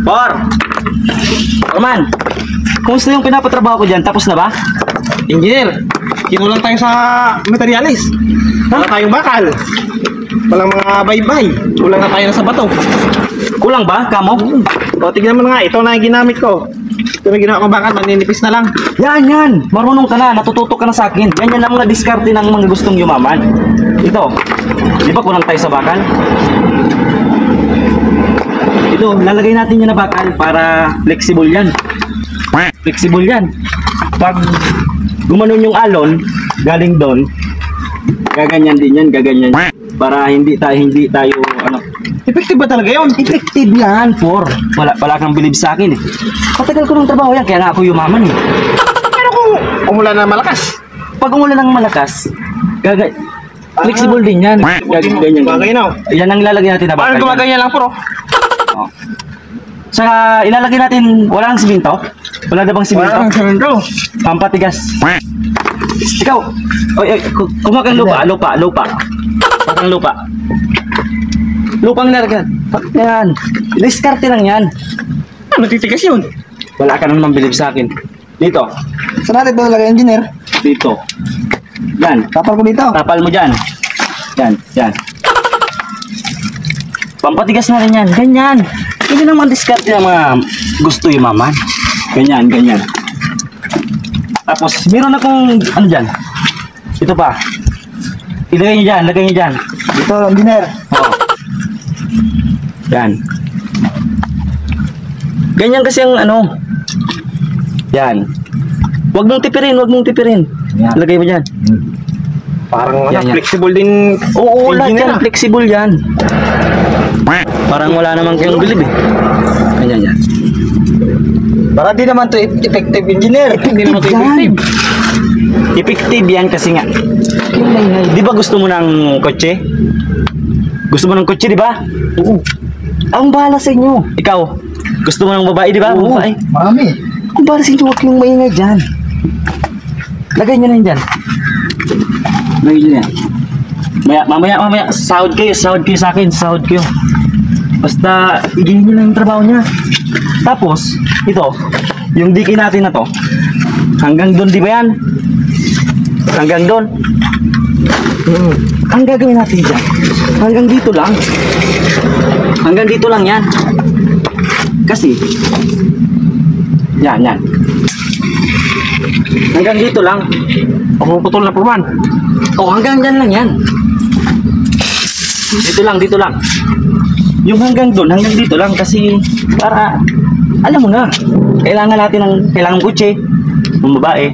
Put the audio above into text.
Por! Roman! Kumusta yung pinapatrabaho ko dyan? Tapos na ba? Engineer, kinulang tayo sa materialis. Wala tayong bakal. Walang mga baybay. Kulang na tayo na sa bato. Kulang ba, kamo? O, tignan mo na nga. Ito na yung ginamit ko. Ito na ginawa ko bakal. Maninipis na lang. Yan! Marunong ka na, natututo ka na sa akin. Yan ang mga diskarte ng mga gustong yumaman. Ito, di ba kulang tayo sa bakal? Ito, lalagay natin yan na bakal para flexible yan. Flexible yan. Pag gumanon yung alon, galing doon, gaganyan din yan, gaganyan. Para hindi tayo, ano. Effective ba talaga yun? Effective yan, Por. Wala kang bilib sa akin eh. Patagal ko ng trabaho yan, kaya nga ako yumaman eh. Pero kung umulan na malakas. Pag umulan ng malakas, flexible din yan. Ganyan. Bagay na. Yan ang ilalagay natin na bakal. Parang gumaganyan lang, Pro. Oh. Saka ilalagay natin, wala nang siminto? Wala na bang siminto? Wala nang siminto. Pampatigas. Ikaw, kumakang lupa. Kumakang lupa. Lupang nilagyan. Yan. Diskarte lang yan. Ano, titigas yun? Wala ka nang mambilib sa akin. Dito. Saan natin ba nalagay, Engineer? Dito. Yan. Tapal ko dito. Tapal mo dyan. Yan. Pampatigas na rin yan. Ganyan. Hindi naman diskarte ng mga gusto yumaman. Ganyan. Tapos, meron akong, ano dyan? Ito pa. Ilagay nyo dyan. Dito, Engineer. Oo. Yan. Ganyan kasi ang ano. Yan. Huwag mong tipirin. Yan. Lagay mo dyan. Parang Yan. flexible din. Oo, lahat Engineer, yan. Flexible yan. Parang wala namang kayong bilib eh. Ganyan. Para di naman to effective, Engineer. Hindi naman to effective. Effective yan kasi nga. Di ba gusto mo ng kotse? Gusto mo ng kotse, di ba? Oo. Ang bahala sa inyo. Ikaw, gusto mo ng babae, di ba? Oo, Babae. marami. Ang bahala sa inyo, huwag kayong maingay dyan. Lagay nyo na yun dyan. Lagay nyo na yan. Mamaya, sahod kayo sa akin, sahod kayo. Basta, igilin nyo lang yung trabaho niya. Tapos, ito, yung diki natin na to, hanggang doon, di ba yan? Hanggang doon. Ang gagawin natin dyan, hanggang dito lang. Hanggang dito lang yan. Kasi, yan. Hanggang dito lang. Puputol na, Purman. O, hanggang dyan lang yan. Dito lang. Yung hanggang doon, hanggang dito lang kasi para, alam mo na, kailangan kutse, ng babae.